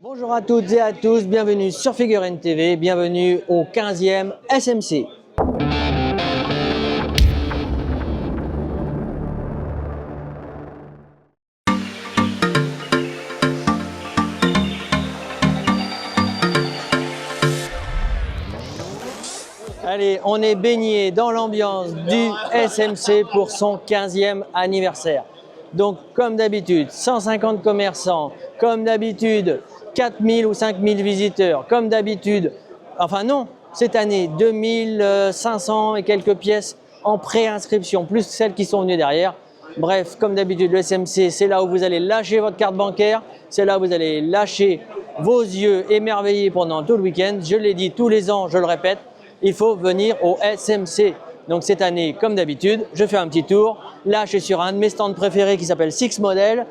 Bonjour à toutes et à tous, bienvenue sur Figurines-TV, bienvenue au 15e SMC. Allez, on est baigné dans l'ambiance du SMC pour son 15e anniversaire. Donc, comme d'habitude, 150 commerçants, comme d'habitude, 4000 ou 5000 visiteurs, comme d'habitude, enfin non, cette année, 2500 et quelques pièces en préinscription, plus celles qui sont venues derrière. Bref, comme d'habitude, le SMC, c'est là où vous allez lâcher votre carte bancaire, c'est là où vous allez lâcher vos yeux émerveillés pendant tout le week-end. Je l'ai dit tous les ans, je le répète, il faut venir au SMC. Donc cette année, comme d'habitude, je fais un petit tour. Là, je suis sur un de mes stands préférés qui s'appelle Six Model.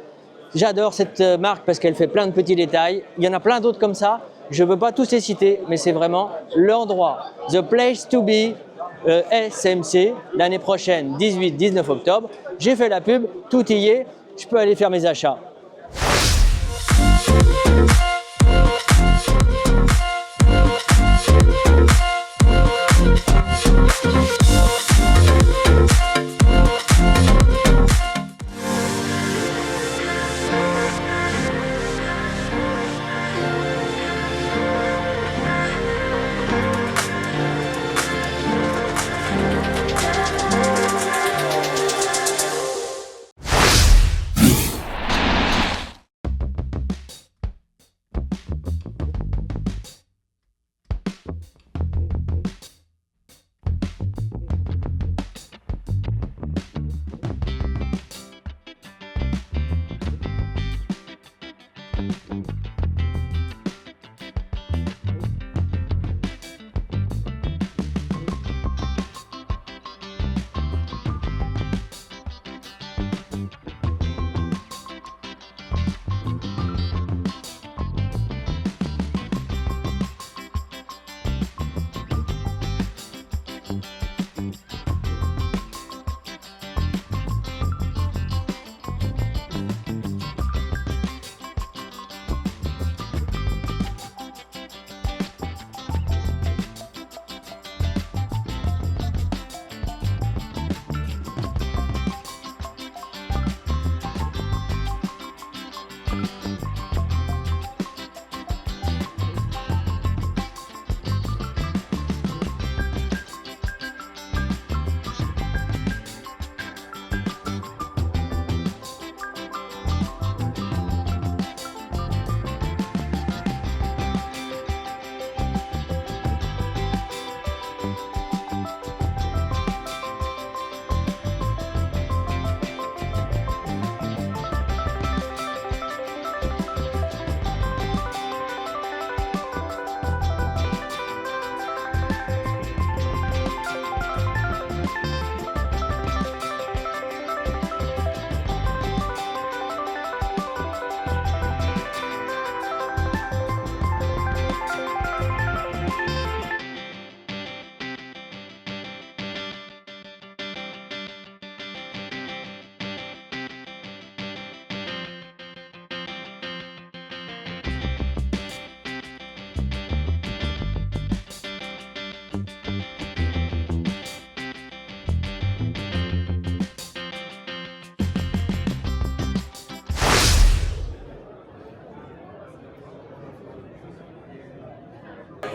J'adore cette marque parce qu'elle fait plein de petits détails. Il y en a plein d'autres comme ça. Je ne veux pas tous les citer, mais c'est vraiment l'endroit. The place to be, SMC, l'année prochaine, 18-19 octobre. J'ai fait la pub, tout y est. Je peux aller faire mes achats.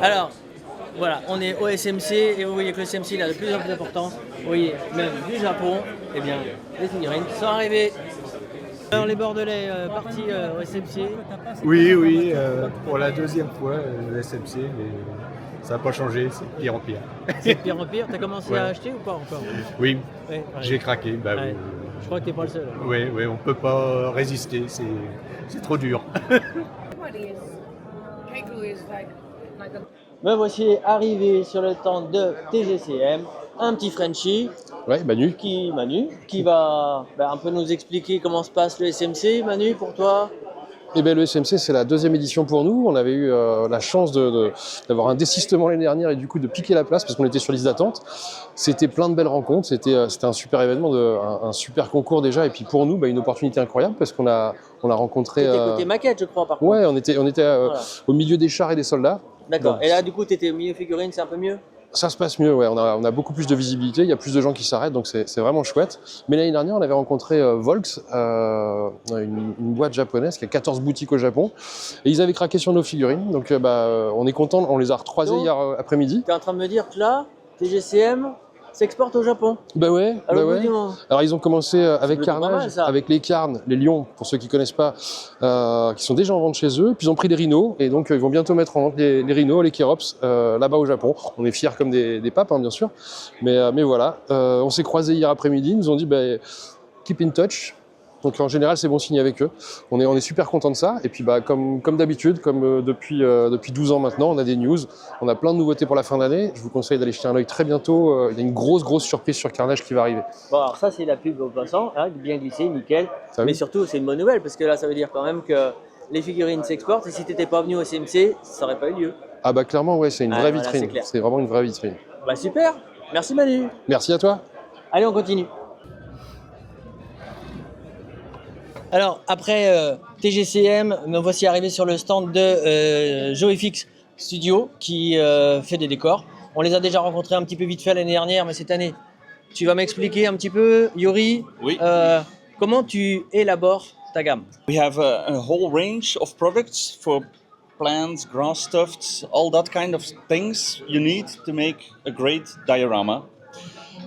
Alors, voilà, on est au SMC et vous voyez que le SMC il a de plus en plus d'importance. Vous voyez, même du Japon, eh bien, les figurines sont arrivées. Alors les Bordelais partis au SMC. Oui, pour la deuxième fois, le SMC, mais ça n'a pas changé, c'est de pire en pire. C'est de pire en pire, t'as commencé à acheter ou pas encore? Oui, ouais, j'ai craqué. Bah, ouais. Je crois que t'es pas le seul. Oui, on ne peut pas résister, c'est trop dur. Me voici arrivé sur le stand de TGCM, un petit Frenchie, Manu. Manu, qui va un peu nous expliquer comment se passe le SMC. Manu, pour toi? Eh bien, le SMC, c'est la deuxième édition pour nous. On avait eu la chance d'avoir un désistement l'année dernière et du coup de piquer la place parce qu'on était sur liste d'attente. C'était plein de belles rencontres. C'était un super événement, un super concours déjà. Et puis pour nous, une opportunité incroyable parce qu'on a rencontré. T'étais côté maquette, je crois, par contre. Ouais, on était Voilà. au milieu des chars et des soldats. D'accord. Donc, Et là, du coup, t'étais au milieu figurine, c'est un peu mieux? ça se passe mieux, ouais. On a beaucoup plus de visibilité, il y a plus de gens qui s'arrêtent, donc c'est vraiment chouette. Mais l'année dernière, on avait rencontré Volks, une boîte japonaise qui a 14 boutiques au Japon, et ils avaient craqué sur nos figurines. Donc on est content, on les a recroisés hier après-midi. Tu es en train de me dire que là, TGCM s'exporte au Japon? Bah ouais, À bah l'autre bout ouais. du monde. Alors ils ont commencé avec plutôt pas Carnage, mal, ça. avec les carnes, les lions, pour ceux qui connaissent pas, qui sont déjà en vente chez eux. Puis ils ont pris des rhinos, et donc ils vont bientôt mettre en vente les rhinos, les kérops, là-bas au Japon. On est fiers comme des papes, hein, bien sûr. Mais voilà, on s'est croisés hier après-midi, ils nous ont dit keep in touch. Donc en général, c'est bon signe avec eux. On est super content de ça. Et puis comme d'habitude, comme depuis 12 ans maintenant, on a des news. On a plein de nouveautés pour la fin d'année. Je vous conseille d'aller jeter un œil très bientôt. Il y a une grosse surprise sur Carnage qui va arriver. Bon, alors ça, c'est la pub au passant, hein, bien glissé, nickel. Ça Mais oui. surtout, c'est une bonne nouvelle parce que là, ça veut dire quand même que les figurines s'exportent. Et si tu n'étais pas venu au SMC, ça n'aurait pas eu lieu. Ah clairement, ouais, c'est une vraie Voilà, vitrine. c'est clair. C'est vraiment une vraie vitrine. Bah super, merci Manu. Merci à toi. Allez, on continue. Alors, après TGCM, me voici arrivé sur le stand de Joyfix Studio qui fait des décors. On les a déjà rencontrés un petit peu vite fait l'année dernière, mais cette année, tu vas m'expliquer un petit peu, Yuri, Oui. comment tu élabores ta gamme? We have a whole range of products for plants, grass tufts, all that kind of things you need to make a great diorama.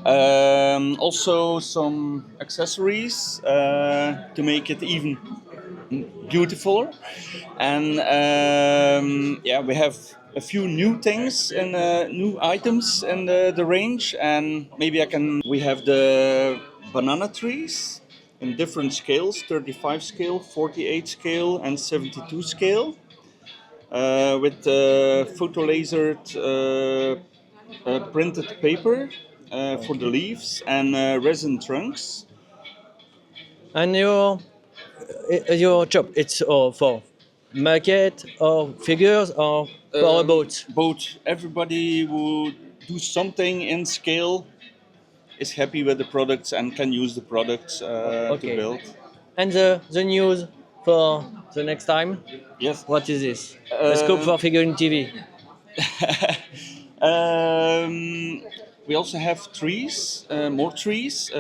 Also some accessories to make it even beautiful. And we have a few new things and new items in the range. And maybe we have the banana trees in different scales, 35 scale, 48 scale and 72 scale. With photolasered printed paper for the leaves and resin trunks. And your job, it's for maquette or figures or for a boat? Both. Everybody who do something in scale is happy with the products and can use the products to build. And the news for the next time? Yes. What is this? The scope for Figurines-TV. We also have trees, more trees.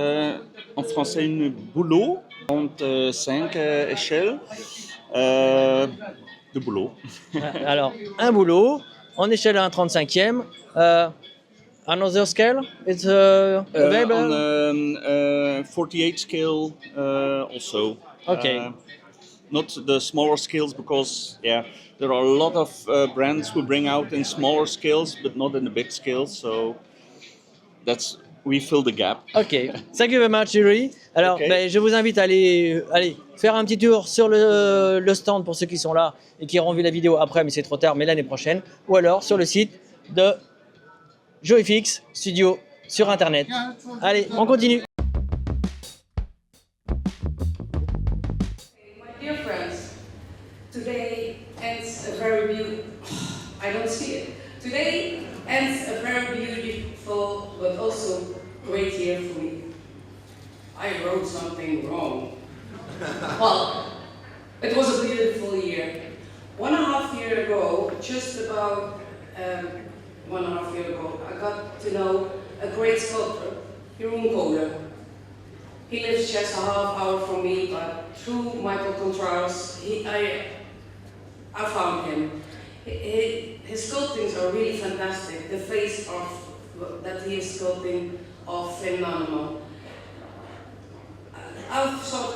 En français, une bouleau, 35 échelles de bouleau. Alors, un boulot en échelle à 1/35e. Another scale, it's available? On 48 scale also. Okay. Not the smaller scales because there are a lot of brands who bring out in smaller scales but not in the big scales, so we fill the gap. Ok, thank you very much, Yuri. Alors, Okay. je vous invite à aller faire un petit tour sur le stand pour ceux qui sont là et qui auront vu la vidéo après, mais c'est trop tard, mais l'année prochaine, ou alors sur le site de Joyfix Studio sur Internet. Allez, on continue. My dear friends, today ends a very beautiful. I don't see it. Today ends a very beautiful but also great year for me. I wrote something wrong. Well, it was a beautiful year. 1.5 years ago, just about 1.5 years ago, I got to know a great sculptor, Jeroen. He lives just a half hour from me, but through Michael Contraros, I found him. His sculptings are really fantastic. The face that he is sculpting of Finn Animal. I've sought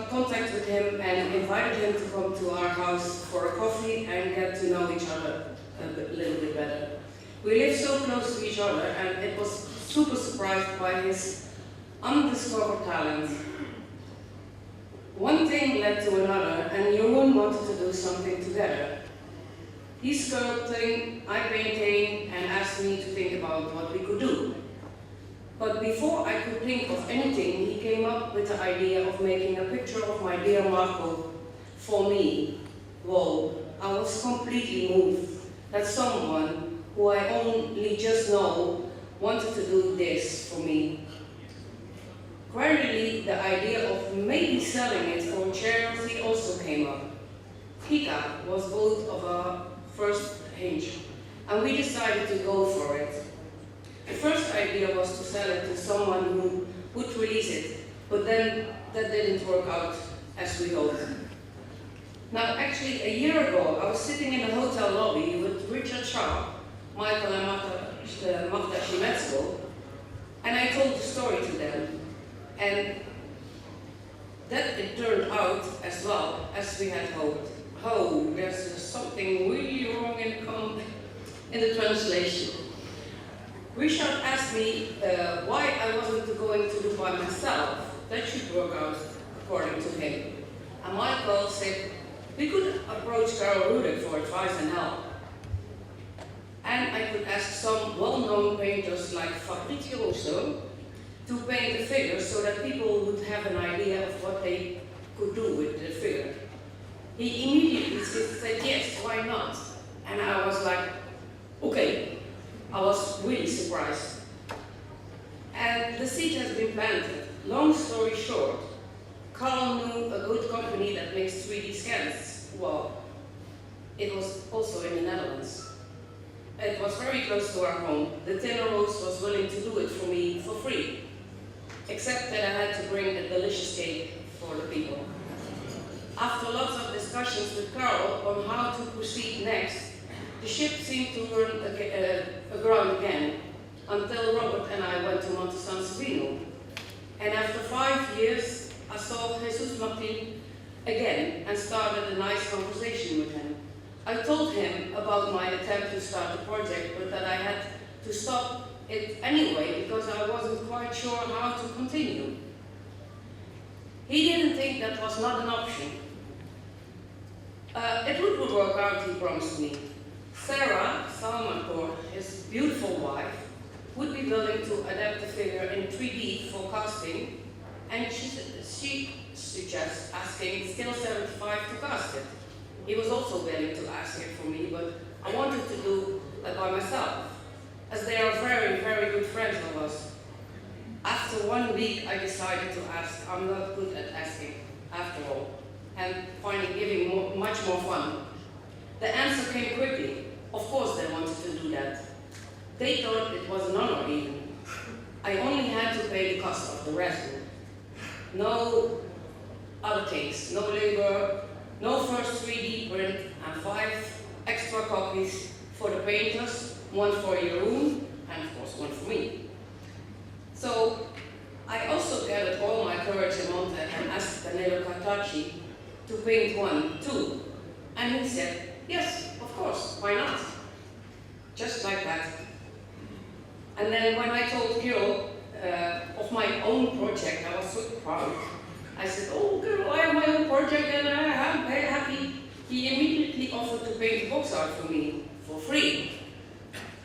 contact with him and invited him to come to our house for a coffee and get to know each other a little bit better. We live so close to each other and it was super surprised by his undiscovered talent. One thing led to another and Jeroen wanted to do something together. He's sculpting, I painting, and asked me to think about what we could do. But before I could think of anything, he came up with the idea of making a picture of my dear Marco, for me, whoa, I was completely moved that someone who I only just know wanted to do this for me. Gradually, the idea of maybe selling it for charity also came up. Kika was both of our first hinge, and we decided to go for it. The first idea was to sell it to someone who would release it, but then that didn't work out as we hoped. Now, actually, a year ago, I was sitting in a hotel lobby with Richard Sharp, Michael and Magda Schmetzl, and I told the story to them. And that it turned out as well as we had hoped. Oh, there's something really wrong in the translation. Richard asked me why I wasn't going to do by myself. That should work out according to him. And Michael said, we could approach Karel Rudek for advice and help. And I could ask some well-known painters like Fabrizio Rosso to paint the figure so that people would have an idea of what they could do with the figure. He immediately said, yes, why not? And I was like, okay. I was really surprised. And the seed has been planted. Long story short, Carl knew a good company that makes 3D scans. Well, it was also in the Netherlands. It was very close to our home. The Tinner Rose was willing to do it for me for free, except that I had to bring a delicious cake for the people. After lots of discussions with Carl on how to proceed next, the ship seemed to run aground again, until Robert and I went to Monte San Savino. And after 5 years, I saw Jesus Martin again and started a nice conversation with him. I told him about my attempt to start the project, but that I had to stop it anyway because I wasn't quite sure how to continue. He didn't think that was not an option. It would work out, he promised me. Sarah Salmanpour, his beautiful wife, would be willing to adapt the figure in 3D for casting, and she suggests asking Skill 75 to cast it. He was also willing to ask it for me, but I wanted to do it by myself, as they are very, very good friends of us. After 1 week, I decided to ask. I'm not good at asking, after all, and finding giving much more fun. The answer came quickly. Of course they wanted to do that. They thought it was an honor even. I only had to pay the cost of the resin. No other things, no labor, no first 3D print, and 5 extra copies for the painters, 1 for Jeroen, and of course 1 for me. So I also gathered all my courage in Monte and asked Danilo Cartacci to paint 1 too. And he said, yes, of course, why not? Just like that. And then when I told Kirill of my own project, I was so proud. I said, oh, Kirill, I have my own project and I'm very happy. He immediately offered to paint the box art for me for free.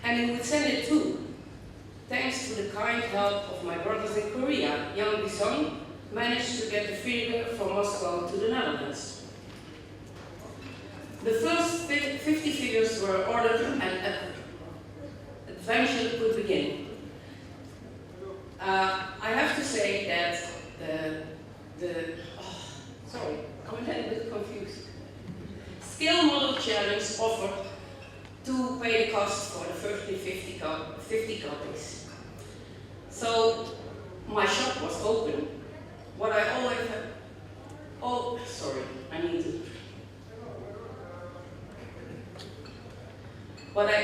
And he would send it too. Thanks to the kind help of my brothers in Korea, Yang Bisong managed to get the figure from Moscow to the Netherlands. The first 50 figures were ordered and adventure could begin. I have to say that sorry, I'm a little bit confused. Skill Model Challenge offered to pay the cost for the first 50 copies. So my shop was open. What I always have, But I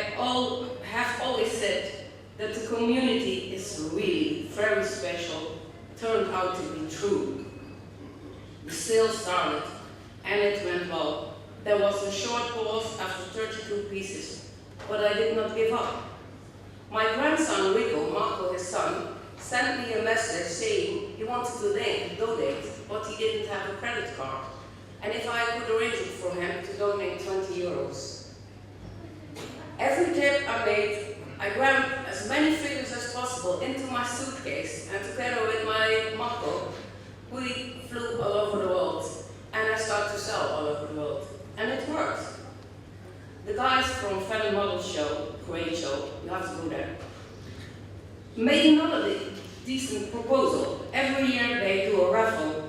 have always said that the community is really very special, turned out to be true. The sale started, and it went well. There was a short pause after 32 pieces, but I did not give up. My grandson, Rico, Marco, his son, sent me a message saying he wanted to donate, but he didn't have a credit card, and if I could arrange it for him to donate 20 euros. Every trip I made, I grabbed as many figures as possible into my suitcase, and together with my Marco, we flew all over the world. And as start to sell all over the world. And it worked. The guys from Fell Model Show, great show, you have to go there, made another decent proposal. Every year they do a raffle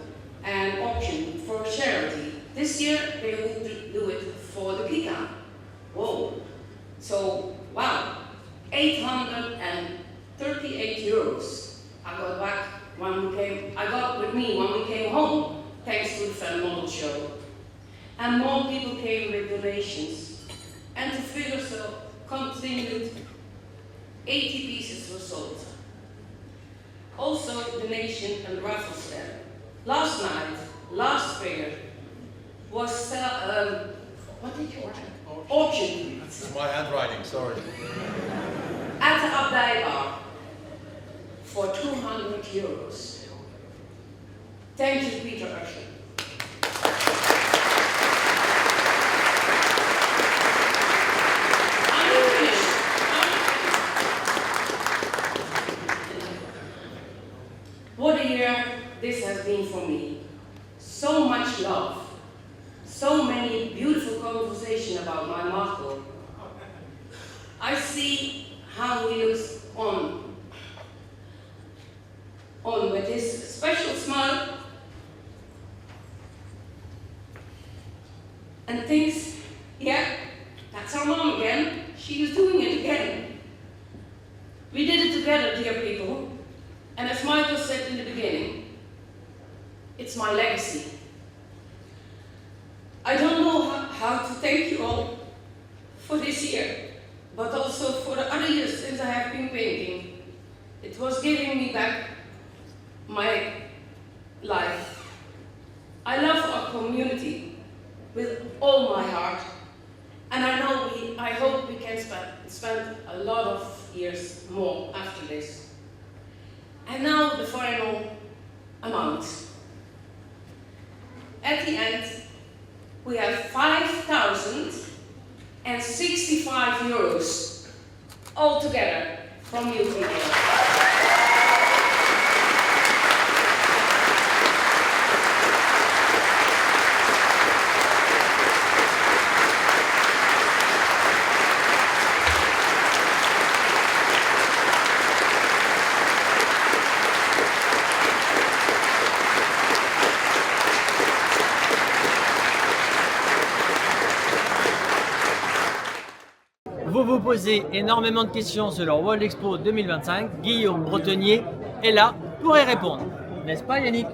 and auction for charity. This year they will do it for the Kika. Whoa. So, wow, 838 euros. I got back I got with me when we came home, thanks to the Fell Model Show. And more people came with donations. And the figure so continued, 80 pieces were sold. Also, donation and raffles there. Last night, last figure was, what did you write? Auction. It's my handwriting, sorry. At the Abdij Bar for 200 euros. Thank you, Peter Usher. What a year this has been for me. So much love, so many beautiful conversations about my Marco. I see how he looks on with his special smile and thinks, yeah, that's our mom again. She is doing it again. We did it together, dear people. And as Michael said in the beginning, it's my legacy. I don't know how to thank you all for this year, but also for the other years since I have been painting. It was giving me back my life. I love our community with all my heart, and I hope we can spend a lot of years more after this. And now the final amount. At the end, we have 5,065 euros altogether from you people. Vous vous posez énormément de questions sur le World Expo 2025. Guillaume Bretonnier est là pour y répondre. N'est-ce pas, Yannick?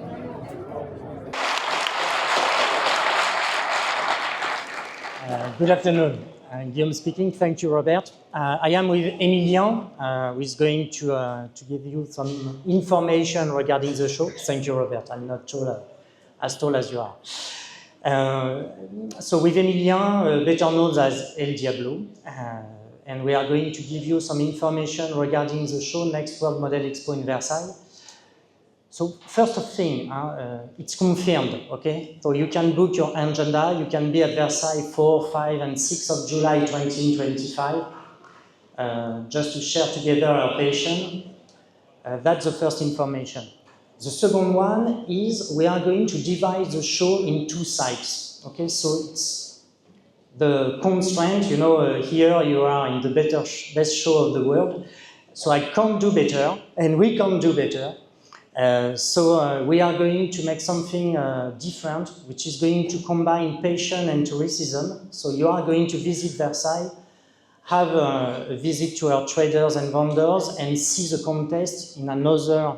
Good afternoon. Guillaume speaking. Thank you, Robert. I am with Emilien, who is going to give you some information regarding the show. Thank you, Robert. I'm not as tall as you are. So with Emilien, better known as El Diablo, and we are going to give you some information regarding the show Next World Model Expo in Versailles. So first thing, it's confirmed, okay? So you can book your agenda, you can be at Versailles 4, 5 and 6 of July 2025, just to share together our passion. That's the first information. The second one is we are going to divide the show in two sites, okay? So it's the constraint, you know, here you are in the best show of the world, so I can't do better, and we can't do better. So we are going to make something different, which is going to combine passion and tourism. So you are going to visit Versailles, have a visit to our traders and vendors, and see the contest in another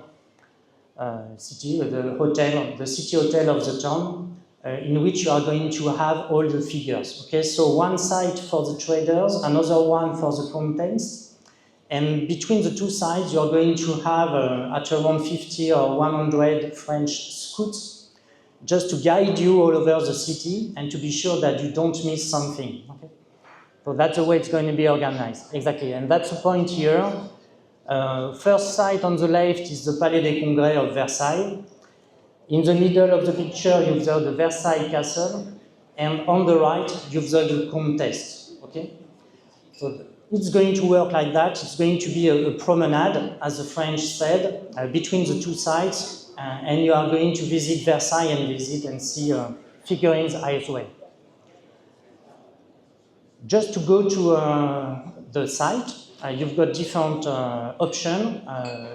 city, the city hotel of the town, in which you are going to have all the figures. Okay, so one side for the traders, another one for the contents. And between the two sides, you're going to have at around 50 or 100 French scouts, just to guide you all over the city and to be sure that you don't miss something. Okay? So that's the way it's going to be organized. Exactly, and that's the point here. First site on the left is the Palais des Congrès of Versailles. In the middle of the picture, you've got the Versailles Castle, and on the right, you've got the contest. Okay? So it's going to work like that. It's going to be a promenade, as the French said, between the two sides, and you are going to visit Versailles and visit and see figurines as well. Just to go to the site, you've got different options.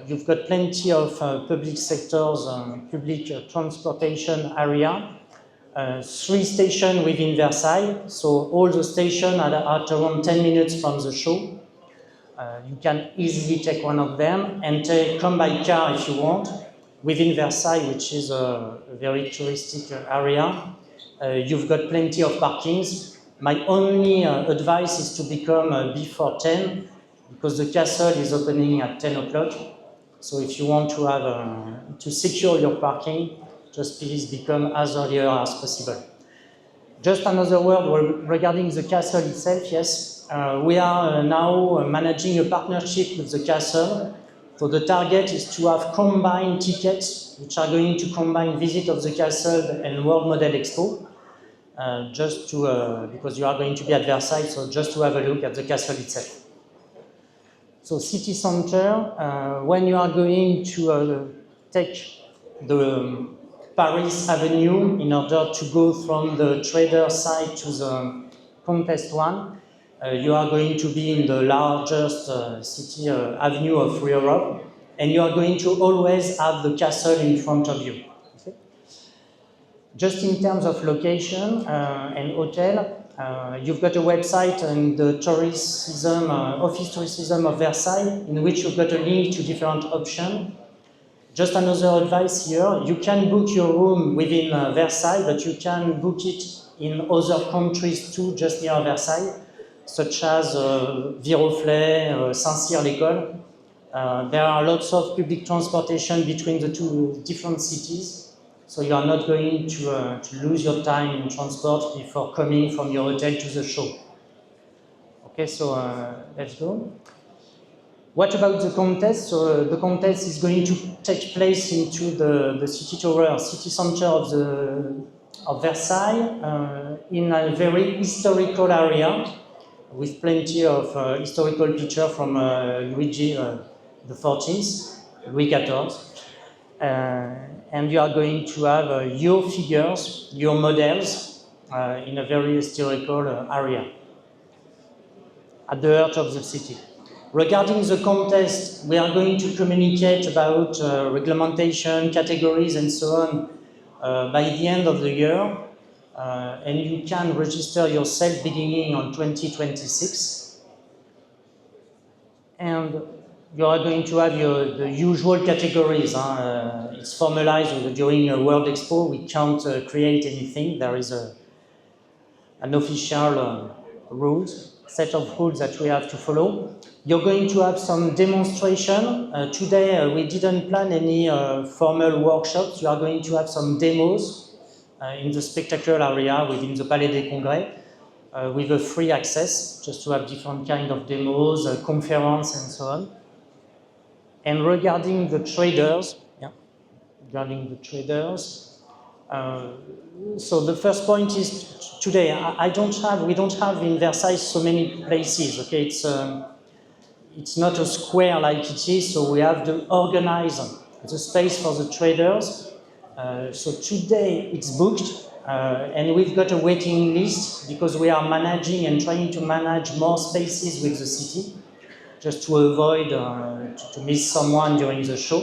You've got plenty of public sectors, public transportation area. 3 stations within Versailles, so all the stations are at around 10 minutes from the show. You can easily take one of them and come by car if you want. Within Versailles, which is a very touristic area, you've got plenty of parkings. My only advice is to become before 10, because the castle is opening at 10 o'clock. So if you want to have to secure your parking, just please become as earlier as possible. Just another word regarding the castle itself, yes. We are now managing a partnership with the castle. So the target is to have combined tickets, which are going to combine visit of the castle and World Model Expo. Just to, because you are going to be at Versailles, so just to have a look at the castle itself. So city center, when you are going to take the Paris Avenue in order to go from the trader side to the contest one, you are going to be in the largest city avenue of Europe, and you are going to always have the castle in front of you. Okay? Just in terms of location and hotel, you've got a website and the tourism, office tourism of Versailles, in which you've got a link to different options. Just another advice here, you can book your room within Versailles, but you can book it in other countries too, just near Versailles, such as Viroflay, Saint-Cyr-l'École. There are lots of public transportation between the 2 different cities, so you are not going to lose your time in transport before coming from your hotel to the show. Okay, so let's go. What about the contest? So the contest is going to take place into the city tower, city center of Versailles, in a very historical area with plenty of historical pictures from Luigi the 14th, Louis XIV. And you are going to have your figures, your models, in a very historical area at the heart of the city. Regarding the contest, we are going to communicate about reglementation, categories, and so on by the end of the year. And you can register yourself beginning on 2026. And you are going to have the usual categories. It's formalized during a World Expo. We can't create anything. There is an official set of rules that we have to follow. You're going to have some demonstration. Today we didn't plan any formal workshops. You are going to have some demos in the spectacle area within the Palais des Congrès with a free access, just to have different kind of demos, conference and so on. And regarding the traders, so the first point is today, we don't have in Versailles so many places, okay? It's not a square like it is, so we have to organize the space for the traders. So today it's booked, and we've got a waiting list because we are managing and trying to manage more spaces with the city, just to avoid to miss someone during the show.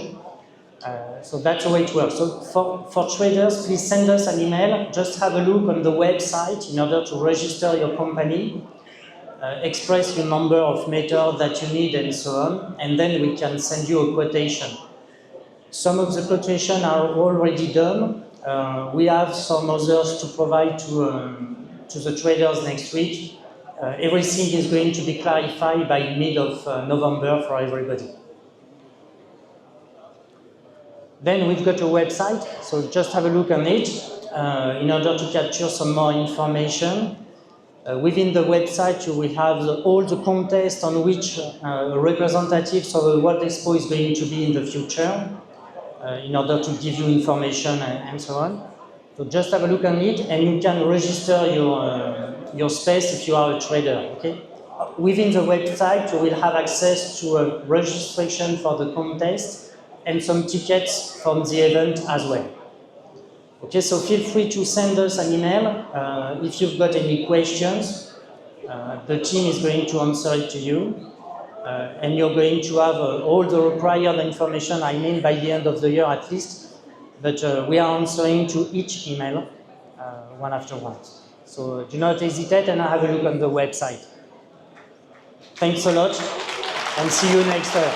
So that's the way it works. So for traders, please send us an email. Just have a look on the website in order to register your company, express your number of meters that you need and so on, and then we can send you a quotation. Some of the quotations are already done. We have some others to provide to the traders next week. Everything is going to be clarified by mid of November for everybody. Then we've got a website, so just have a look on it in order to capture some more information. Within the website, you will have all the contests on which representatives of the World Expo is going to be in the future, in order to give you information and so on. So just have a look on it, and you can register your space if you are a trader. Okay? Within the website, you will have access to a registration for the contest and some tickets from the event as well. Okay, so feel free to send us an email if you've got any questions. The team is going to answer it to you, and you're going to have all the required information, I mean, by the end of the year at least. But we are answering to each email one after one. So do not hesitate and have a look on the website. Thanks a lot, and see you next year.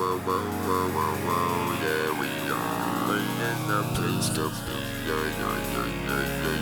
Yeah, we are in the place of yeah.